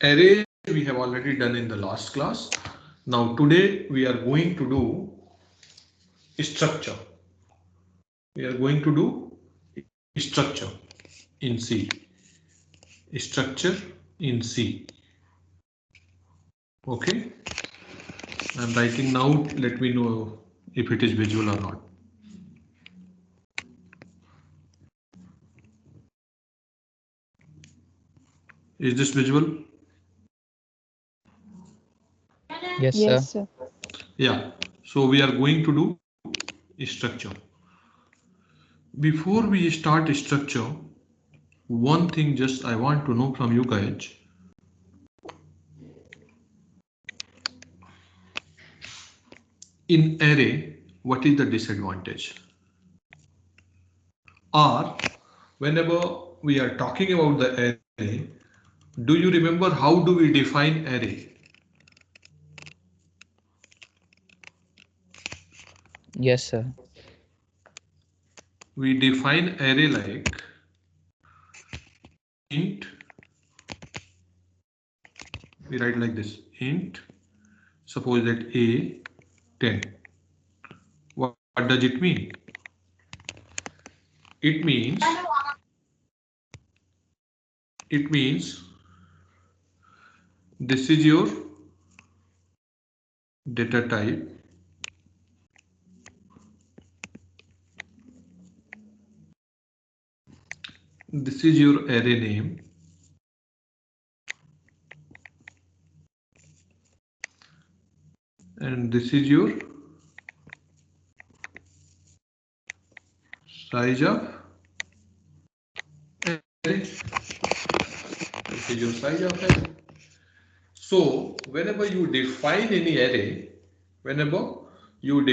Array we have already done in the last class. Now today we are going to do structure. We are going to do structure in C. Structure in C. Okay. I'm writing now. Let me know if it is visual or not. Is this visual? Yes, sir. Yes, sir. Yeah. So we are going to do structure. Before we start structure, one thing just I want to know from you guys. In array, what is the disadvantage? Or whenever we are talking about the array, do you remember how do we define array? Yes, sir. We define array like int. We write like this: int. Suppose that a 10. What does it mean? It means this is your data type. This is your array name. And this is your size of array. This is your size of array. So whenever you define any array, you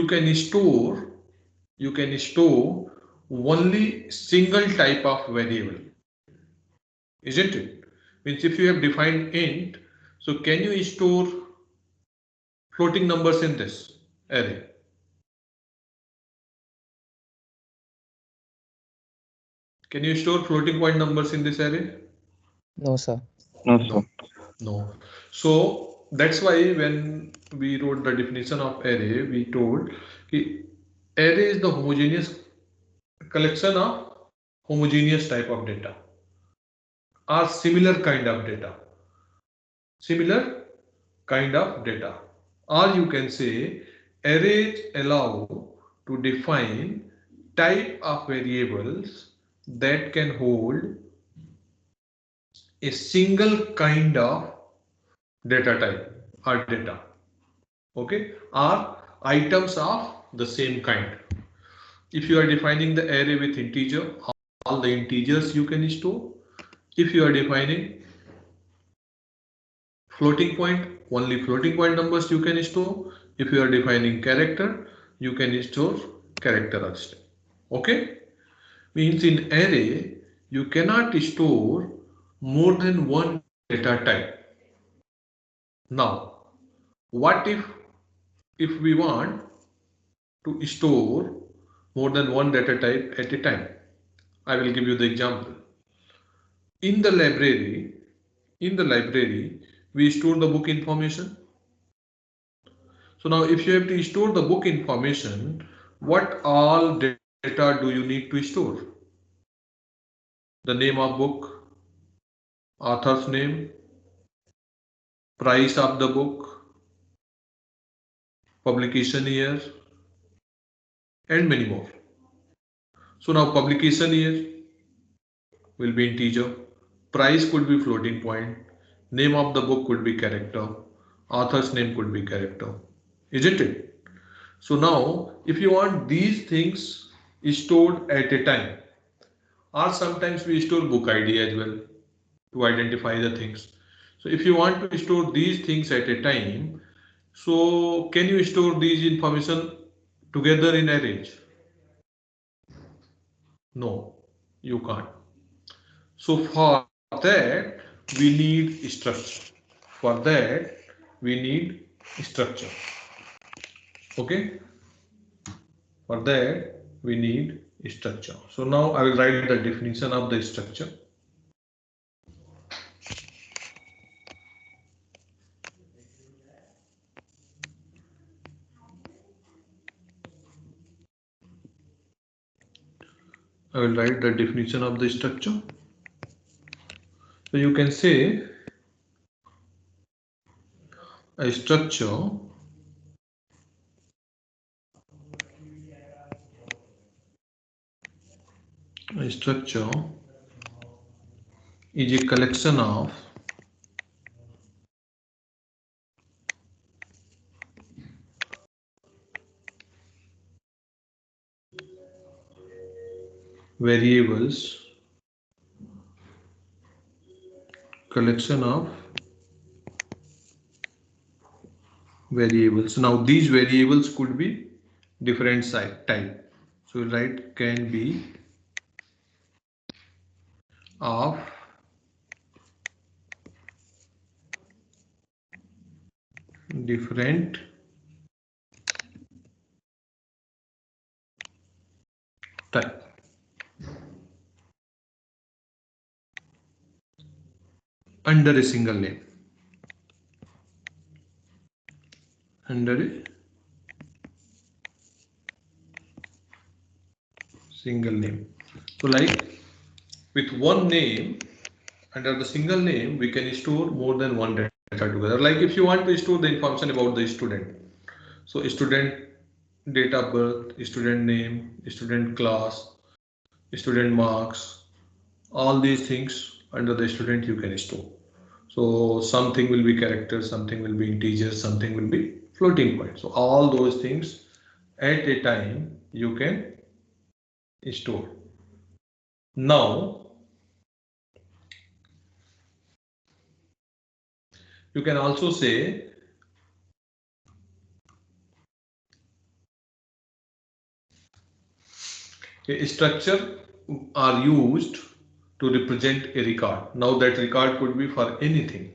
can store only single type of variable, isn't it? Means if you have defined int, so can you store floating numbers in this array? Can you store floating point numbers in this array? No, sir. No, No. sir. No. So that's why when we wrote the definition of array, we told array is the homogeneous collection of homogeneous type of data or similar kind of data. Or you can say arrays allow to define type of variables that can hold a single kind of data type or data. Okay, or items of the same kind. If you are defining the array with integer, all the integers you can store. If you are defining floating point, only floating point numbers you can store. If you are defining character, you can store character also. Okay, means in array you cannot store more than one data type. Now what if we want to store more than one data type at a time? I will give you the example. In the library, we store the book information. So now if you have to store the book information, what all data do you need to store? The name of book, author's name, price of the book, publication year, and many more. So now publication year will be integer, price could be floating point, name of the book could be character, author's name could be character, isn't it? So now if you want these things stored at a time, or sometimes we store book ID as well to identify the things. So if you want to store these things at a time, so can you store these information together in arrays? No, you can't. So for that we need structure. For that we need structure. Okay. For that we need structure. So now I will write the definition of the structure. I will write the definition of the structure. So you can say a structure is a collection of variables, collection of variables. Now these variables could be different type. So we'll write can be of different type under a single name. Under a single name. So like with one name, under the single name, we can store more than one data together. Like if you want to store the information about the student, so student date of birth, student name, student class, student marks, all these things under the student you can store. So something will be character, something will be integer, something will be floating point. So all those things at a time you can store. Now you can also say a structure are used to represent a record. Now that record could be for anything,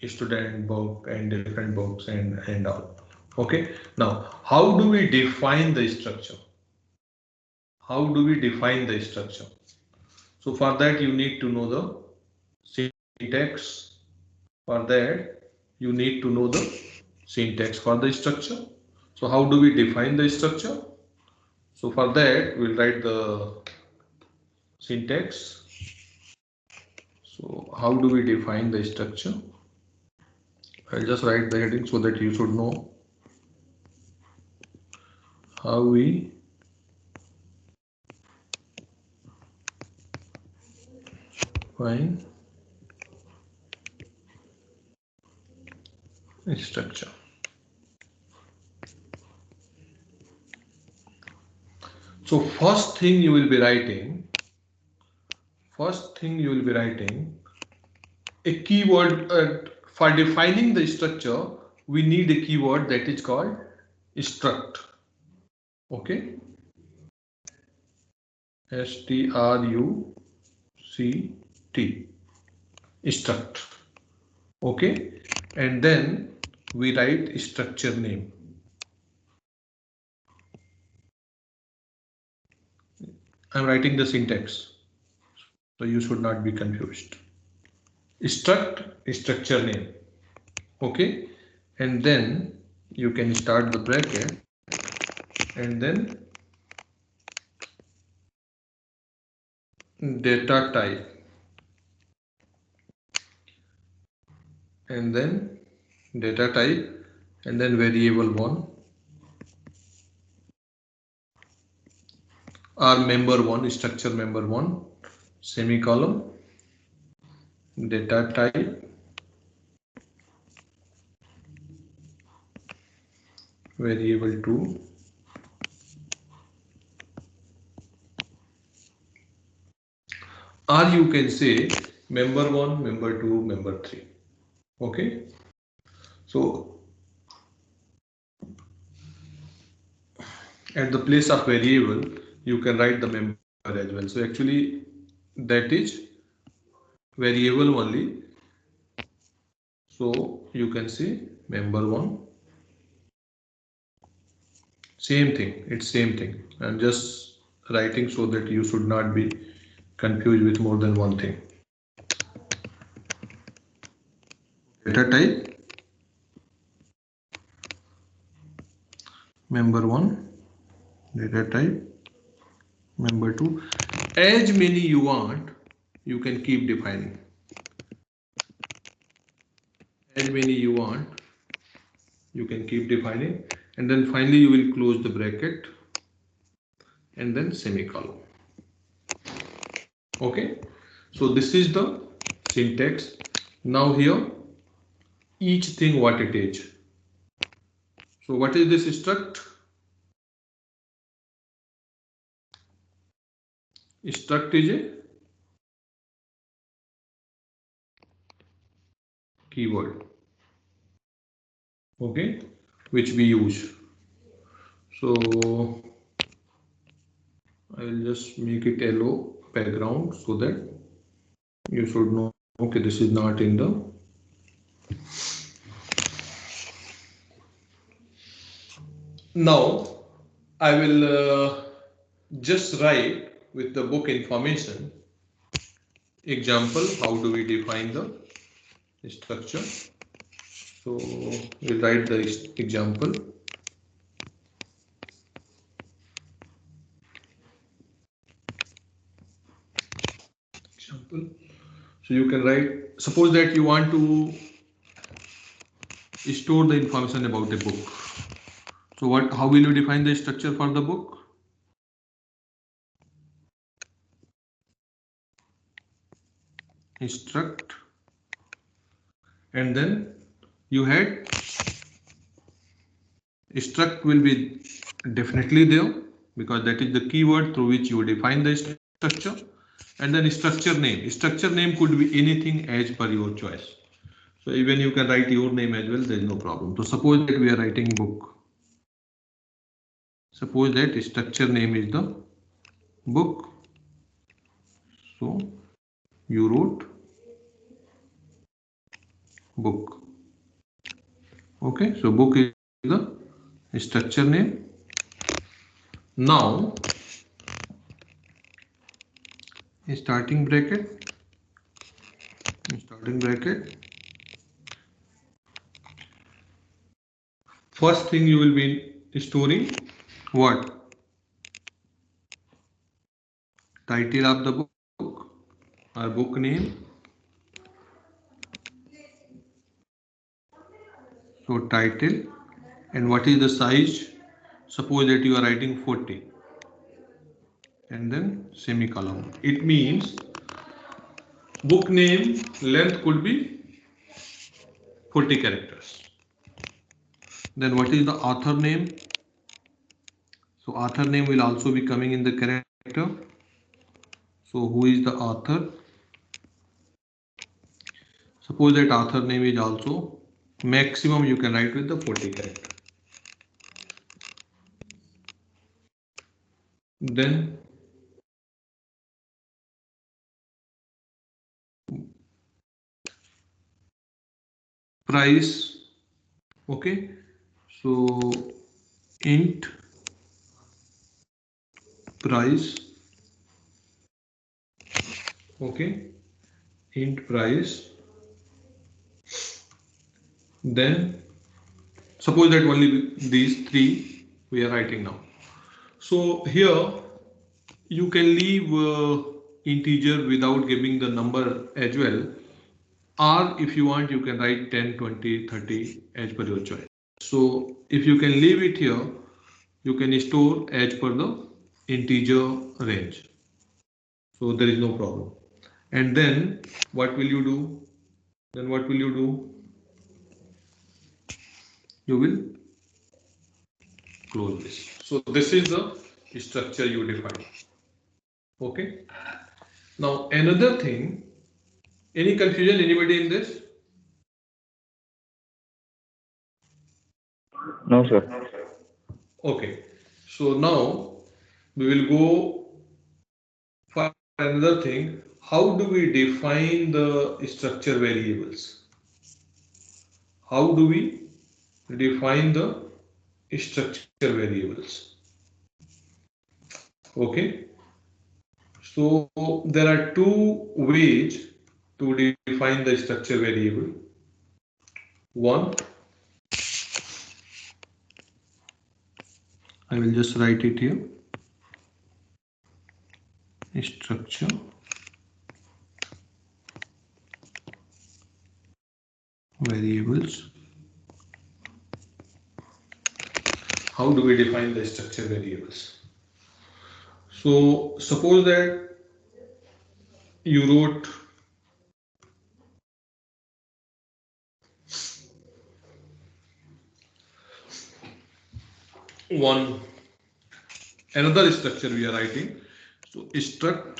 student book and different books and all. Okay. Now how do we define the structure? How do we define the structure? So for that you need to know the syntax. For that you need to know the syntax for the structure. So how do we define the structure? So for that we'll write the syntax. So how do we define the structure? I'll just write the heading so that you should know how we define a structure. So first thing you will be writing a keyword. For defining the structure we need a keyword that is called struct. Okay, struct, struct. Okay, and then we write structure name. I'm writing the syntax, so you should not be confused. Struct structure name. Okay, and then you can start the bracket and then data type and then data type and then variable 1 or member 1, structure member 1, semicolon, data type, variable 2, or you can say member 1, member 2, member 3. Okay, so at the place of variable you can write the member as well. So actually that is variable only. So you can see member 1, same thing, it's same thing. I'm just writing so that you should not be confused with more than one thing. Data type member 1, data type Number 2, as many you want, you can keep defining. As many you want, you can keep defining, and then finally you will close the bracket and then semicolon. Okay, so this is the syntax. Now here each thing what it is. So what is this struct? Struct is a keyword, okay, which we use. So I will just make it yellow background so that you should know, okay, this is not in the. Now I will just write with the book information example how do we define the structure. So we'll write the example. So you can write, suppose that you want to store the information about a book. So how will you define the structure for the book? Struct, and then you had struct will be definitely there because that is the keyword through which you define the structure, and then structure name. Structure name could be anything as per your choice. So even you can write your name as well, there is no problem. So suppose that we are writing book. Suppose that structure name is the book. So you wrote book. Okay, so book is the structure name. Now starting bracket, first thing you will be storing what? Title of the book or book name. So title, and what is the size? Suppose that you are writing 40 and then semicolon. It means book name length could be 40 characters. Then what is the author name? So author name will also be coming in the character. So who is the author? Suppose that author name is also maximum you can write with the 40 character. Then price, okay, so int price, okay, int price. Then suppose that only these three we are writing now. So here you can leave integer without giving the number as well, or if you want you can write 10, 20, 30 as per your choice. So if you can leave it here, you can store as per the integer range, so there is no problem. And then what will you do? You will close this. So this is the structure you define. Okay, now another thing, any confusion, anybody in this? No, sir. Okay, so now we will go for another thing. How do we define the structure variables? How do we define the structure variables? Okay, so there are two ways to define the structure variable. One, I will just write it here. structure variables. How do we define the structure variables? So suppose that you wrote one another structure we are writing. So struct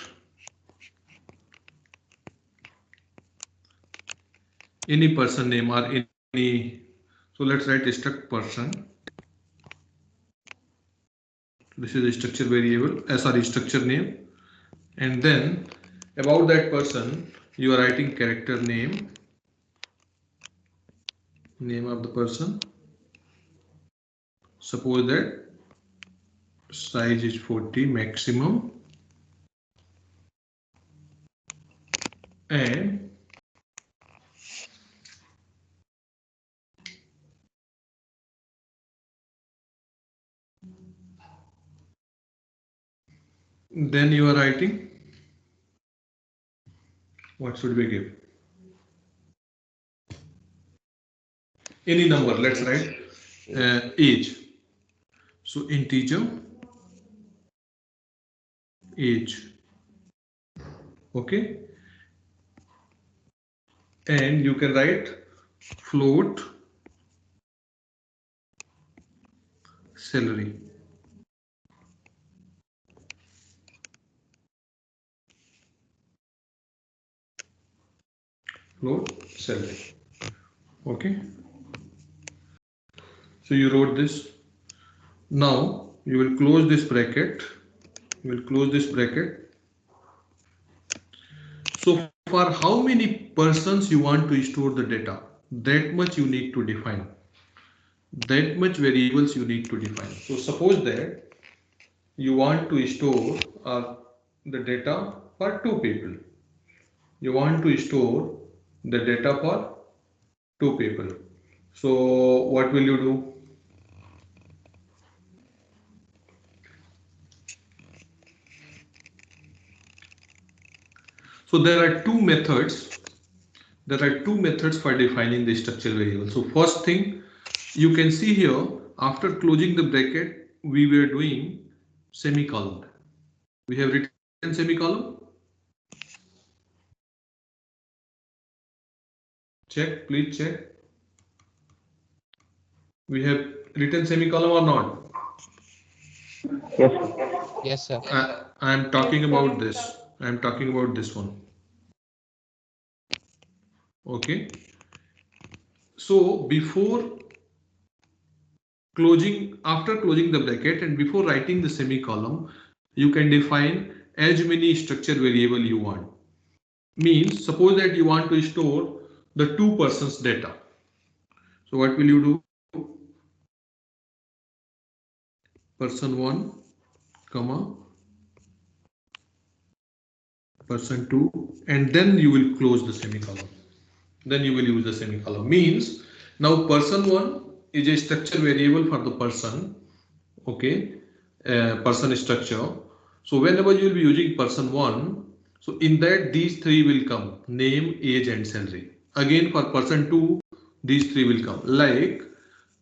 any person name or any. So let's write struct person. This is a structure variable, sorry, structure name, and then about that person you are writing character name, name of the person. Suppose that size is 40 maximum, and then you are writing what should we give? Any number. Let's write age. So integer age. Okay, and you can write float salary. Float salary. Okay, so you wrote this. Now you will close this bracket. You will close this bracket. So for how many persons you want to store the data, that much you need to define. That much variables you need to define. So suppose that you want to store the data for two people. You want to store the data for two people. So what will you do? So there are two methods. There are two methods for defining the structure variable. So first thing, you can see here, after closing the bracket, we were doing semicolon. We have written semicolon. Check, please check. We have written semicolon or not? Yes, sir. Yes, sir. I am talking about this. I am talking about this one. Okay. So before closing, after closing the bracket and before writing the semicolon, you can define as many structure variable you want. Means suppose that you want to store the two persons data. So what will you do? Person 1, comma, person 2, and then you will close the semicolon. Then you will use the semicolon. Means now person 1 is a structure variable for the person. Okay, person structure. So whenever you will be using person 1, so in that these three will come: name, age, and salary. Again for person 2, these three will come. Like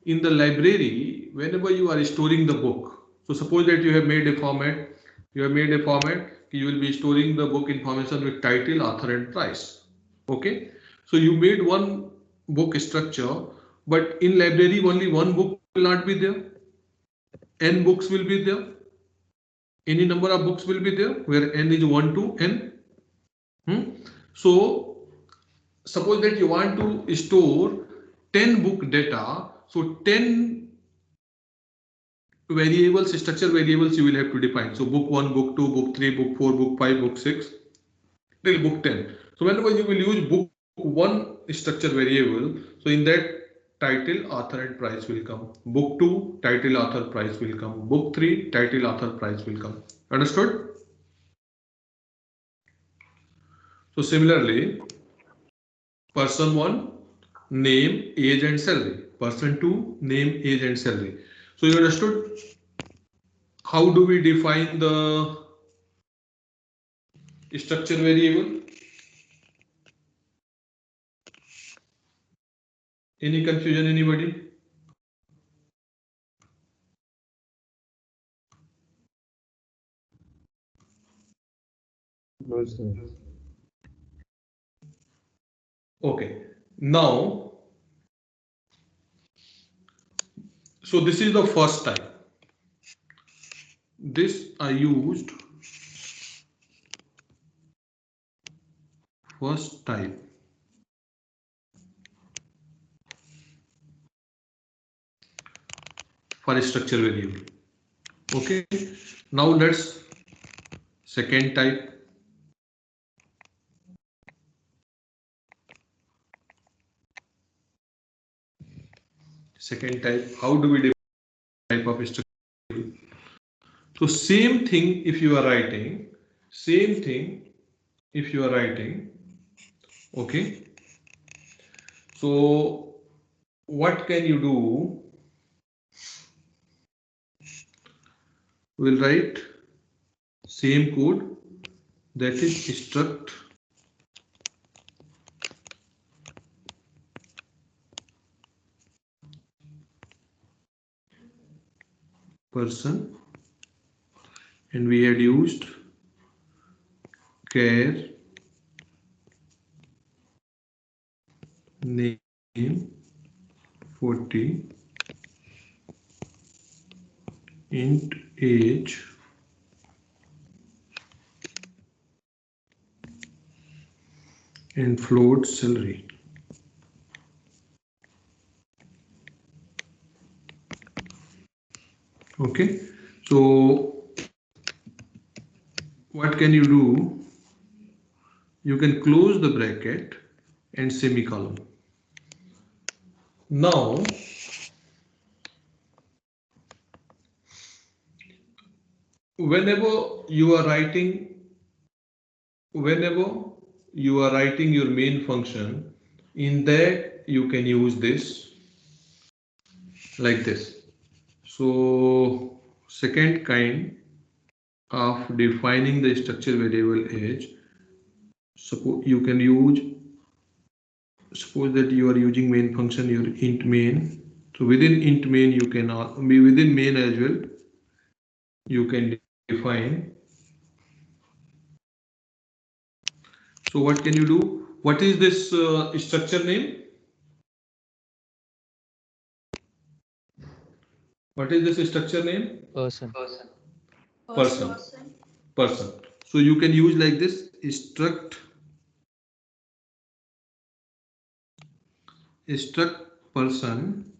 in the library, whenever you are storing the book, so suppose that you have made a format, you will be storing the book information with title, author, and price. Okay, so you made one book structure, but in library only one book will not be there. N books will be there. Any number of books will be there where n is 1 to n. So suppose that you want to store 10 book data, so 10 variables, structure variables you will have to define. So book 1, book 2, book 3, book 4, book 5, book 6 till book 10. So whenever you will use book 1 structure variable, so in that title, author, and price will come. Book 2, title, author, price will come. Book 3, title, author, price will come. Understood? So similarly, person 1, name, age, and salary. Person 2, name, age, and salary. So you understood how do we define the structure variable. Any confusion, anybody? No, sir. Okay. Now, so this is the first type. This I used first type for a structure variable. Okay. Now let's second type. Second type. How do we define type of structure? So same thing if you are writing. Same thing if you are writing. Okay. So what can you do? We'll write same code, that is struct person, and we had used char name 40 int age and float salary. Okay, so what can you do? You can close the bracket and semicolon. Now whenever you are writing whenever you are writing your main function, in that you can use this like this. So second kind of defining the structure variable age, suppose you can use, suppose that you are using main function, your int main. So within int main you can be within main as well, you can define. So what can you do? What is this structure name? What is this structure name? Person. Person. Person. So you can use like this struct person.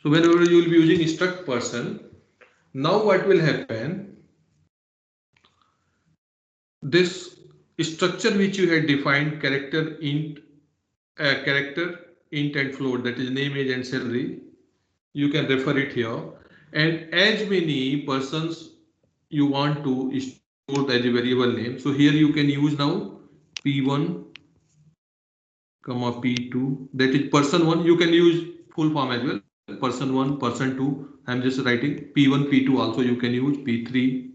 So whenever you will be using struct person, now what will happen? This structure which you had defined, character int and float, that is name, age and salary, you can refer it here, and as many persons you want to store as a variable name. So here you can use now p1 comma p2, that is person 1. You can use full form as well, person 1, person 2. I am just writing p1 p2. Also you can use p3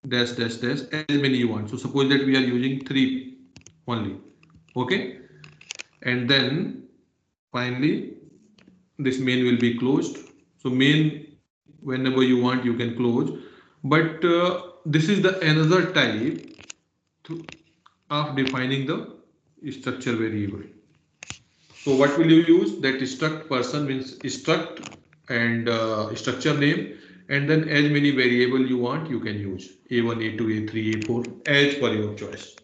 dash dash dash, as many you want. So suppose that we are using 3 only. Okay, and then finally this main will be closed. So main, whenever you want you can close, but this is the another type of defining the structure variable. So what will you use? That struct person means struct and structure name, and then as many variable you want you can use a1, a2, a3, a4 as per your choice.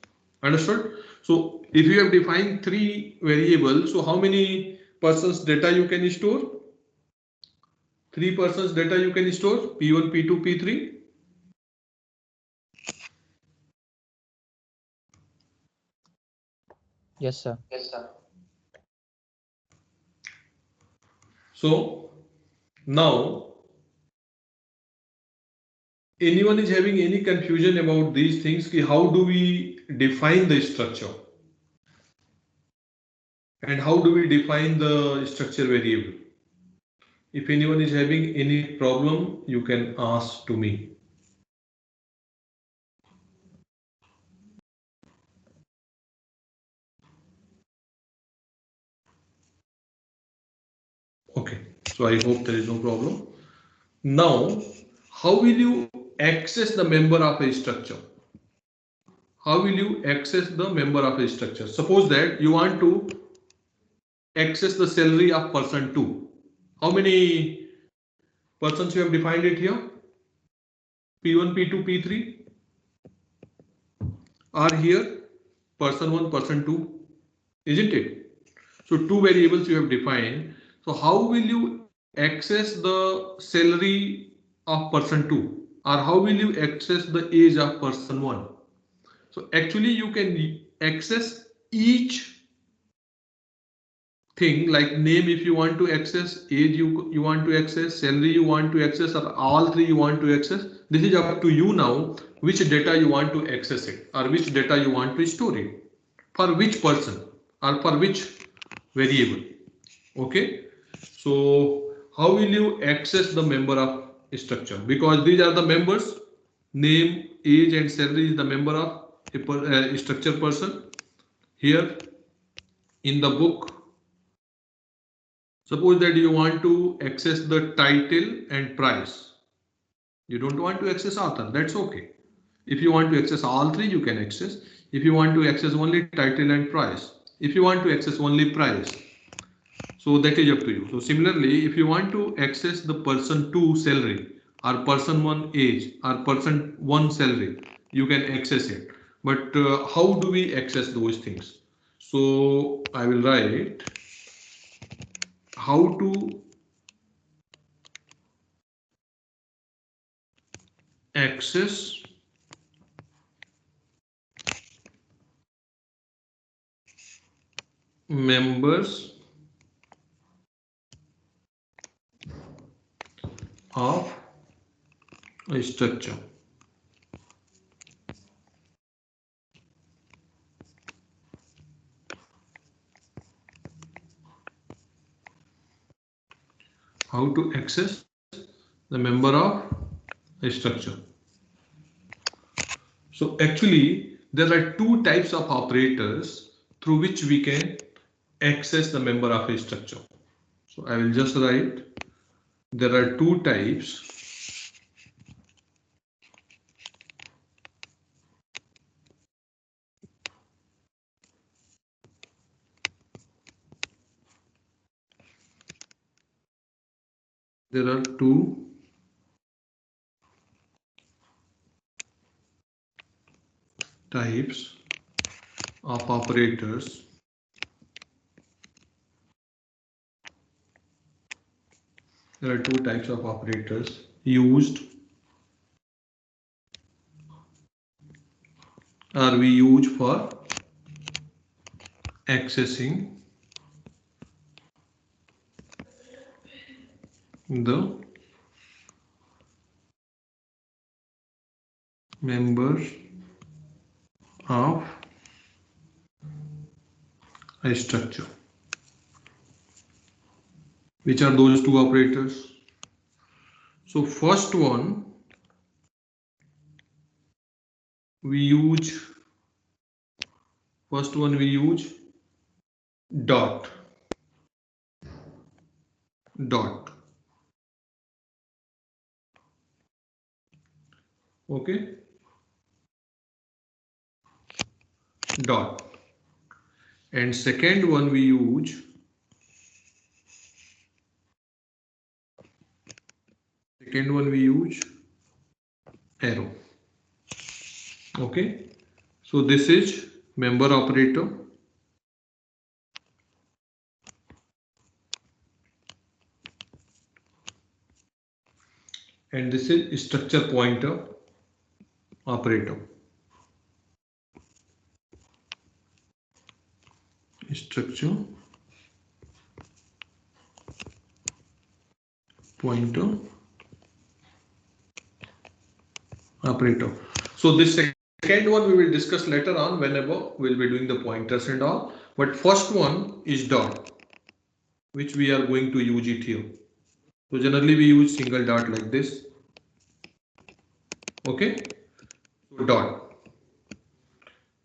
Understood? So if you have defined 3 variables, so how many persons data you can store? 3 persons data you can store, p1, p2, p3. Yes, sir. So now anyone is having any confusion about these things, how do we define the structure and how do we define the structure variable? If anyone is having any problem, you can ask to me. Okay, so I hope there is no problem. Now, how will you access the member of a structure? How will you access the member of a structure? Suppose that you want to access the salary of person 2. How many persons you have defined it here? P1, P2, P3 are here, person 1, person 2, isn't it? So two variables you have defined. So how will you access the salary of person 2, or how will you access the age of person 1? So actually you can access each thing, like name if you want to access, age you want to access, salary you want to access, or all three you want to access. This is up to you now, which data you want to access it, or which data you want to store it, for which person or for which variable. Okay, so how will you access the member of structure? Because these are the members, name, age and salary is the member of a structure person. Here in the book, suppose that you want to access the title and price. You don't want to access author, that's okay. If you want to access all three, you can access. If you want to access only title and price, if you want to access only price, so that is up to you. So similarly, if you want to access the person 2 salary, or person 1 age, or person 1 salary, you can access it. But how do we access those things? So I will write how to access members of a structure. How to access the member of a structure. So actually there are two types of operators through which we can access the member of a structure. So I will just write there are two types there are two types of operators there are two types of operators used or we use for accessing the members of a structure. Which are those two operators? So first one we use dot. Okay, dot. And second one we use arrow. Okay, so this is member operator and this is structure pointer operator. Structure pointer operator. So this second one we will discuss later on whenever we'll be doing the pointers and all. But first one is dot, which we are going to use it here. So generally we use single dot like this. Okay, so dot.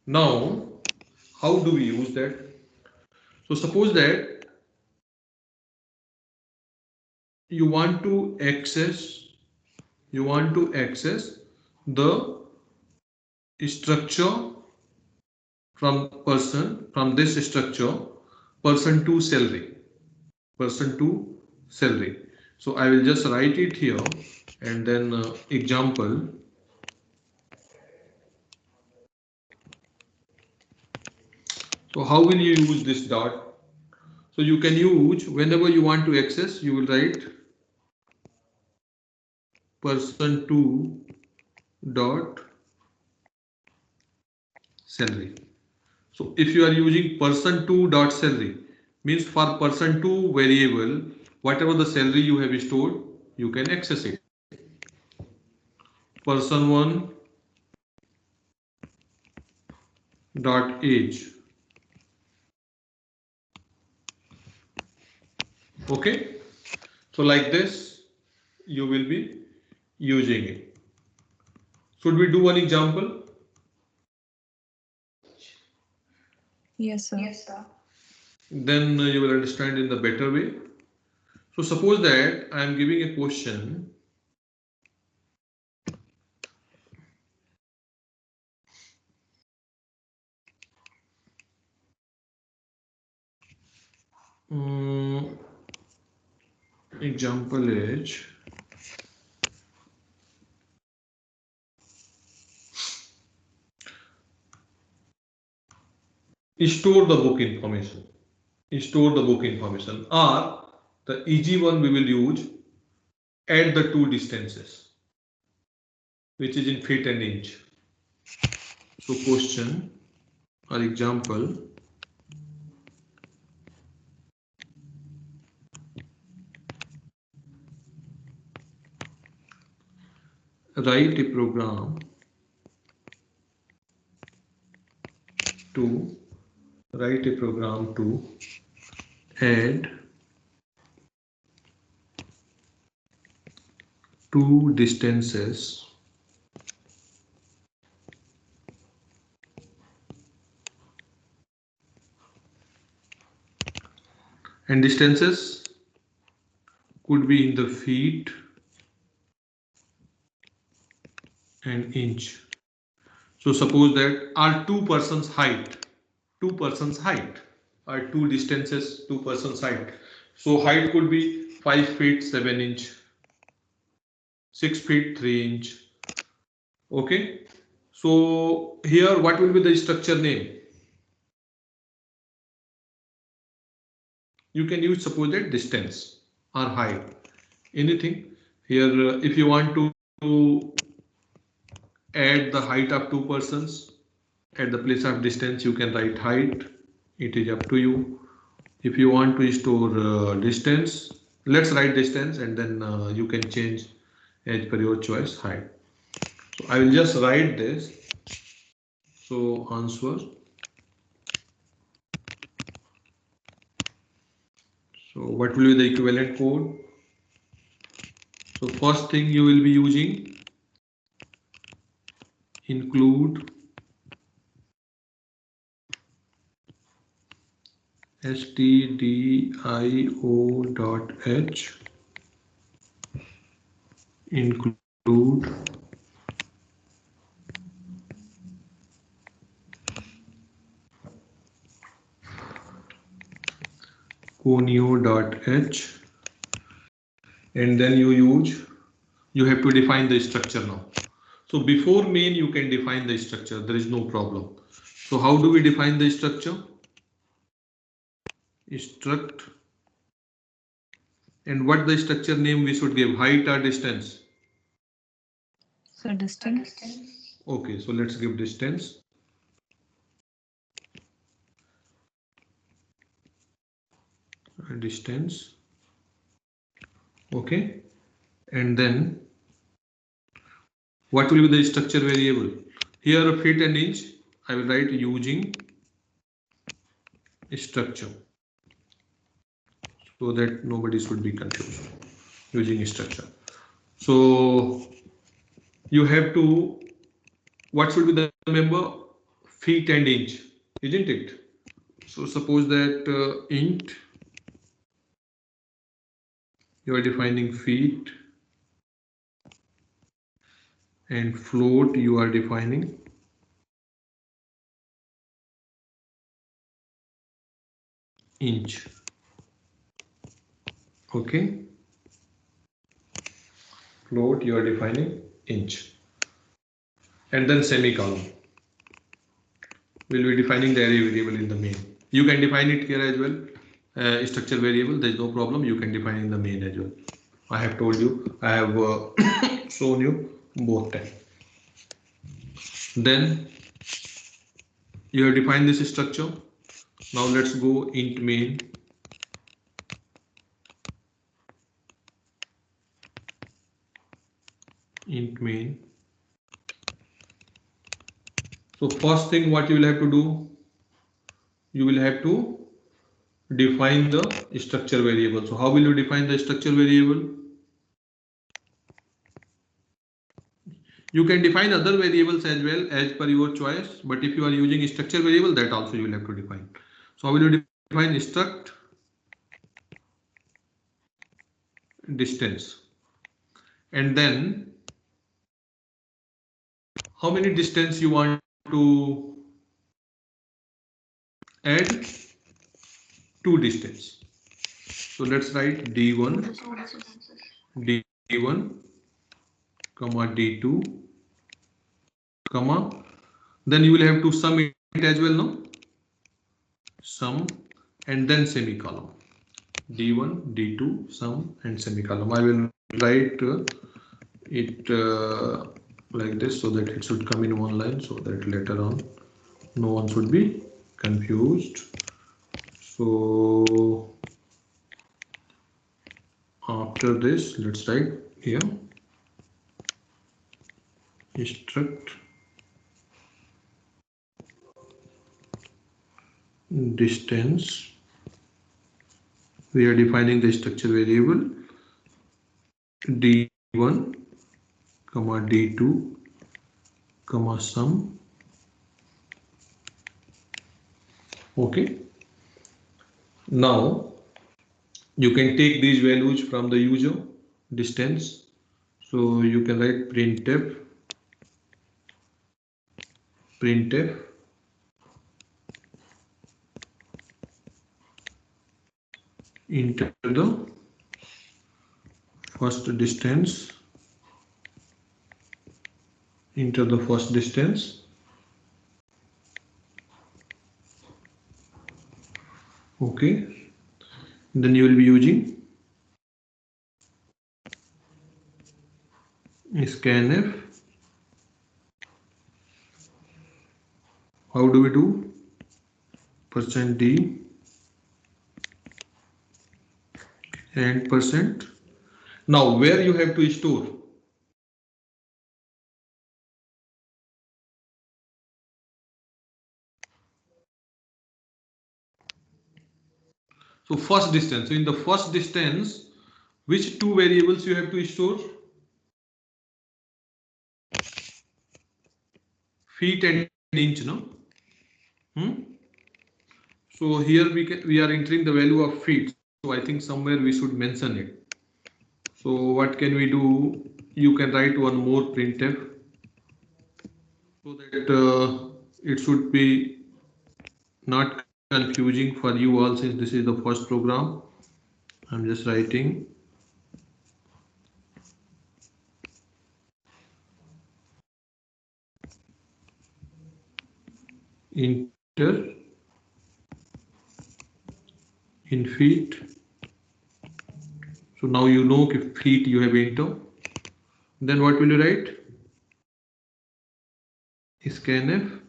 Now, how do we use that? So suppose that you want to access the structure from this structure, person to salary. So I will just write it here, and then example. So how will you use this dot? So you can use whenever you want to access, you will write person to dot salary. So if you are using person to dot salary, means for person to variable, whatever the salary you have stored, you can access it. Person one dot age. Okay. So like this, you will be using it. Should we do one example? Yes, sir. Then you will understand in the better way. So suppose that I am giving a question. Example is store the book information. Store the book information, or the easy one we will use, add the two distances, which is in feet and inch. So question or example, write a program to add two distances and distances could be in the feet and inch. So suppose that are two persons height, are two distances, two persons height. So height could be 5 feet 7 inch, 6 feet 3 inch. Okay. So here what will be the structure name? You can use suppose that distance or height, anything. Here if you want to add the height of two persons, at the place of distance you can write height. It is up to you. If you want to store distance, let's write distance, and then you can change as per your choice height. So I will just write this. So answer. So what will be the equivalent code? So first thing you will be using include stdio.h, include conio.h, and then you have to define the structure now. So before main you can define the structure, there is no problem. So how do we define the structure? Struct, and what the structure name we should give, height or distance? So distance. Okay, so let's give distance. Distance. Okay, and then what will be the structure variable? Here feet and inch I will write using structure, so that nobody should be confused. Using structure. So you have to, what should be the member? Feet and inch, isn't it? So suppose that int you are defining feet, and float you are defining inch. Okay, float you are defining inch, and then semicolon. We'll be defining the array variable in the main. You can define it here as well. Structure variable, there is no problem. You can define in the main as well. I have told you, I have shown you both times. Then you have defined this structure. Now let's go int main. Int main. So first thing what you will have to do, you will have to define the structure variable. So how will you define the structure variable? You can define other variables as well as per your choice, but if you are using structure variable, that also you will have to define. So how will you define struct distance, and then how many distance you want to add? 2 distance. So let's write d1, d1, comma d2, comma, then you will have to sum it as well, no? Sum and then semicolon. d1, d2, sum and semicolon. I will write it like this so that it should come in one line, so that later on no one should be confused. So after this, let's write here struct distance. We are defining the structure variable d1, comma d2, comma sum. Okay. Now you can take these values from the user distance. So you can write printf enter the first distance, enter the first distance. Okay, then you will be using scanf. How do we do? %d and %. Now where you have to store? So first distance. So in the first distance, which two variables you have to store? Feet and inch, no? So here we are entering the value of feet. So I think somewhere we should mention it. So what can we do? You can write one more printf so that it should be not confusing for you all, since this is the first program. I'm just writing enter in feet. So now you know if feet you have enter. Then what will you write? Scanf.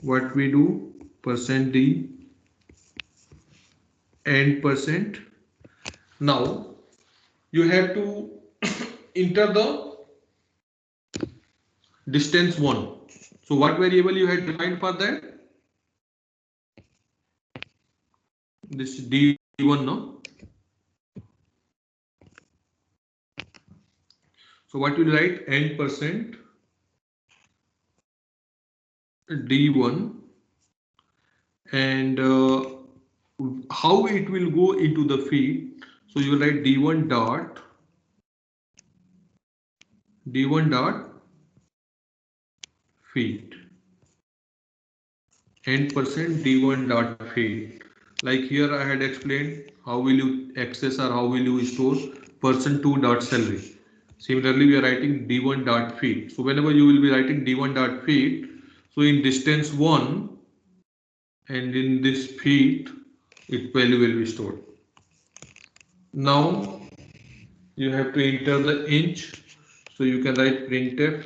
What we do? %d and %. Now you have to enter the distance 1. So what variable you had defined for that? This d1, no? So what will you write? N % d1, and how it will go into the feed. So you will write d1 dot feet and percent d1 dot feet. Like here I had explained how will you access or how will you store person2 dot salary. Similarly, we are writing d1 dot feet. So whenever you will be writing d1 dot feet, so in distance 1 and in this feet, its value will be stored. Now you have to enter the inch. So you can write printf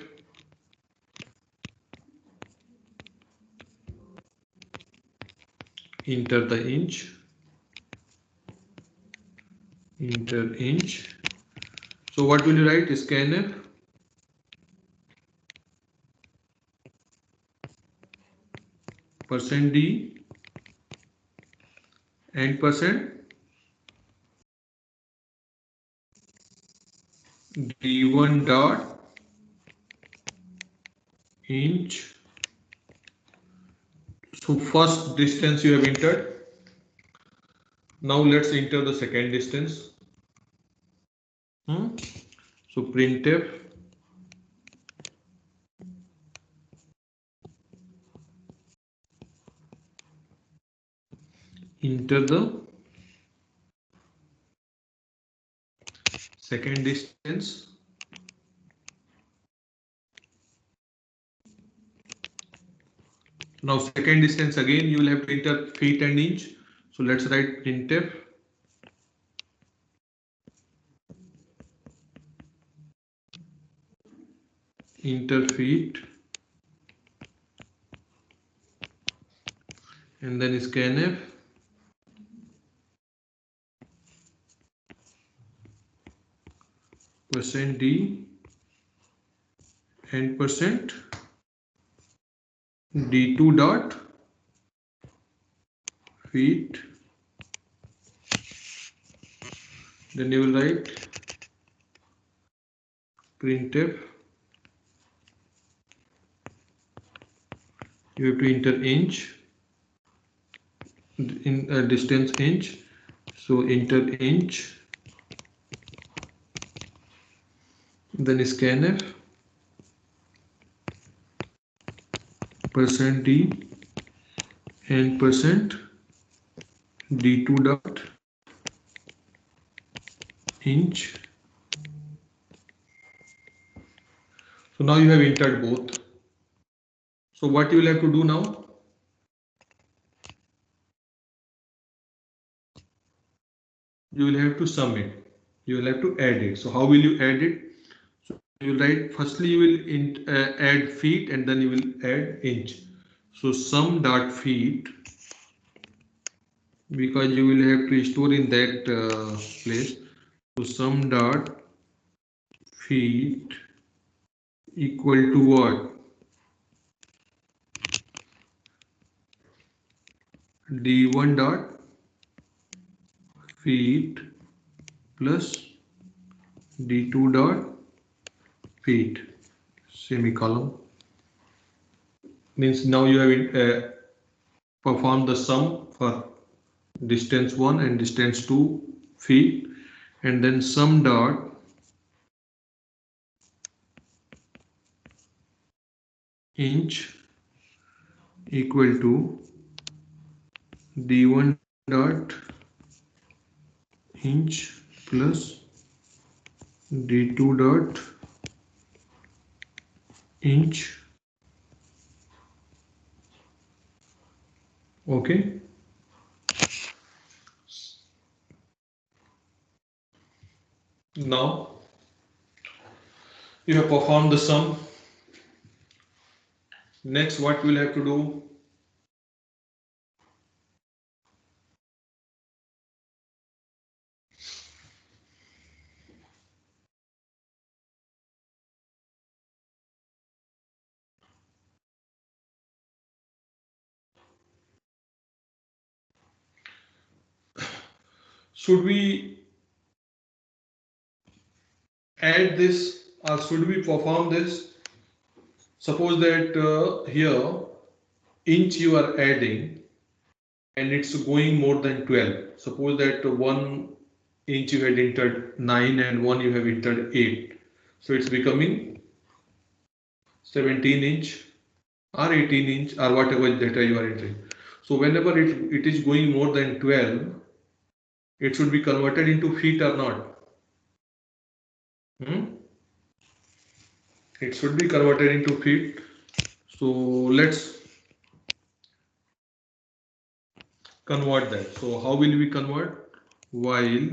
enter the inch, enter inch. So what will you write? Scanf percent d and percent d1 dot inch. So first distance you have entered. Now let's enter the second distance. So printf enter the second distance. Now second distance again you will have to enter feet and inch. So let's write printf enter feet and then scanf percent d and percent d2 dot feet. Then you will write printf. You have to enter inch in distance inch. So enter inch. Then scanf percent d and percent d2 dot inch. So now you have entered both. So what you will have to do now? You will have to sum it. You will have to add it. So how will you add it? So you will write firstly you will add feet and then you will add inch. So sum dot feet, because you will have to store in that place. So sum dot feet equal to what? d1 dot feet plus d2 dot feet semicolon. Means now you have performed the sum for distance 1 and distance 2 feet, and then sum dot inch equal to d1 dot inch plus d2 dot inch. Okay. Now you have performed the sum. Next, what we'll have to do? Should we add this or should we perform this? Suppose that here inch you are adding and it's going more than 12. Suppose that 1 inch you had entered 9 and 1 you have entered 8. So it's becoming 17 inch or 18 inch or whatever data you are entering. So whenever it is going more than 12, it should be converted into feet or not? It should be converted into feet. So let's convert that. So how will we convert? While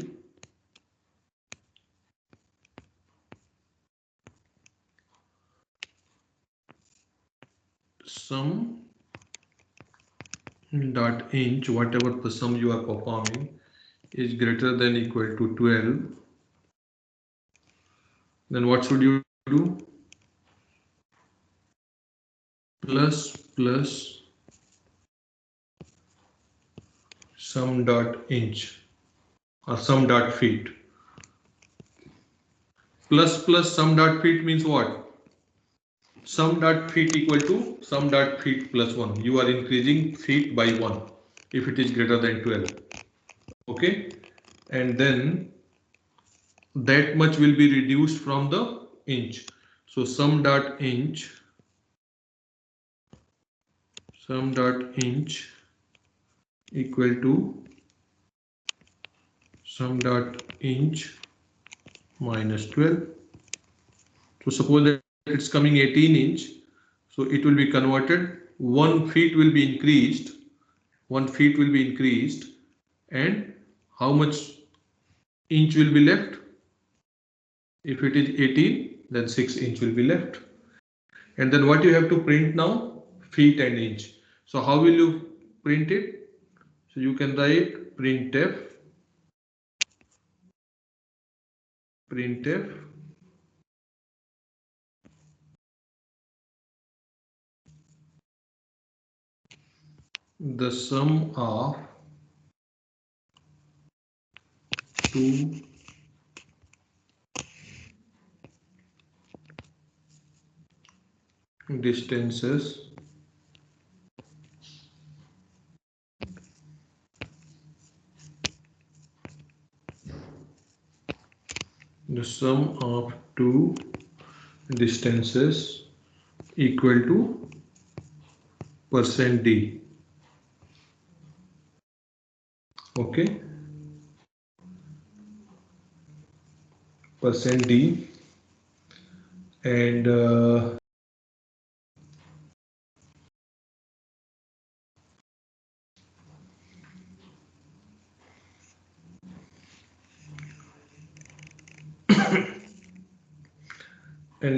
sum dot inch, whatever the sum you are performing, is greater than equal to 12, then what should you do? Plus sum dot inch or sum dot feet. Plus sum dot feet means what? Sum dot feet equal to sum dot feet plus 1. You are increasing feet by 1 if it is greater than 12. Okay, and then that much will be reduced from the inch. So sum dot inch equal to sum dot inch minus 12. So suppose that it's coming 18 inch, so it will be converted. 1 feet will be increased. 1 feet will be increased, and how much inch will be left? If it is 18, then 6 inch will be left. And then what you have to print now? Feet and inch. So how will you print it? So you can write printf the sum of two distances the sum of two distances equal to %d. Okay, %d, and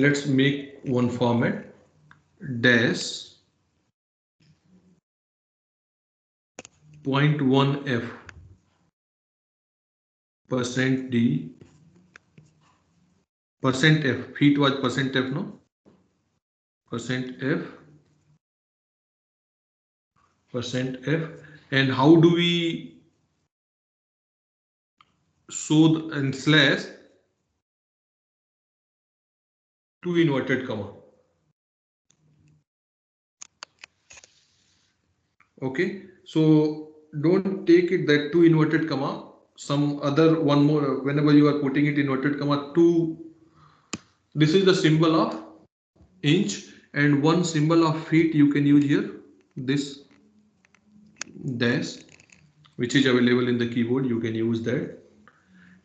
let's make one format: dash 0.1f %d %f. Feet was %f, no? %f %f. And how do we show and slash two inverted comma? Okay, so don't take it that two inverted comma, some other one more. Whenever you are putting it inverted comma, two, this is the symbol of inch, and one symbol of feet you can use here, this dash, which is available in the keyboard. You can use that,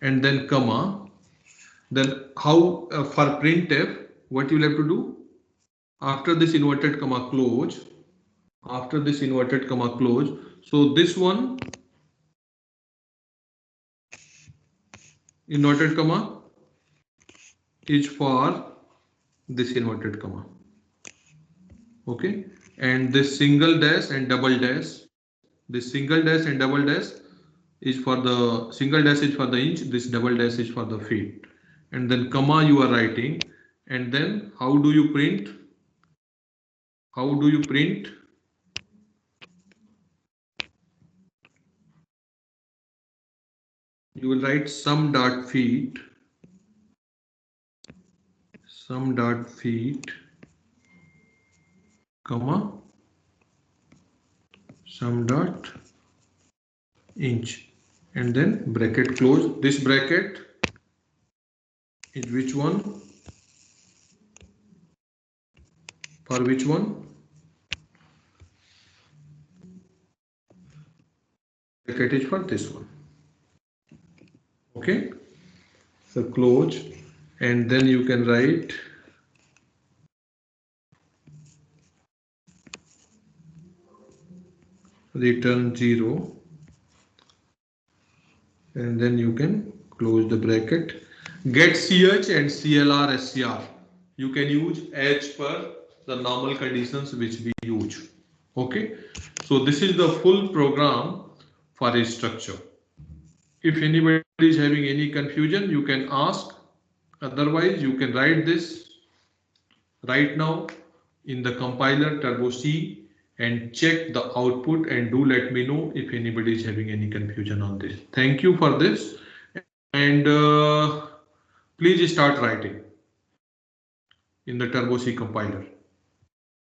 and then comma. Then how for printf, what you will have to do after this inverted comma close, after this inverted comma close. So this one inverted comma is for this inverted comma. Okay, and this single dash and double dash, this single dash and double dash is for the single dash is for the inch, this double dash is for the feet, and then comma you are writing. And then how do you print? How do you print? You will write sum dot feet comma sum dot inch, and then bracket close. This bracket is which one? For which one? Bracket is for this one. Okay, so close, and then you can write return 0, and then you can close the bracket. Get ch and clr scr you can use as per the normal conditions which we use. Okay, so this is the full program for a structure. If anybody is having any confusion, you can ask. Otherwise, you can write this right now in the compiler turbo C and check the output, and do let me know if anybody is having any confusion on this. Thank you for this, and please start writing in the turbo C compiler.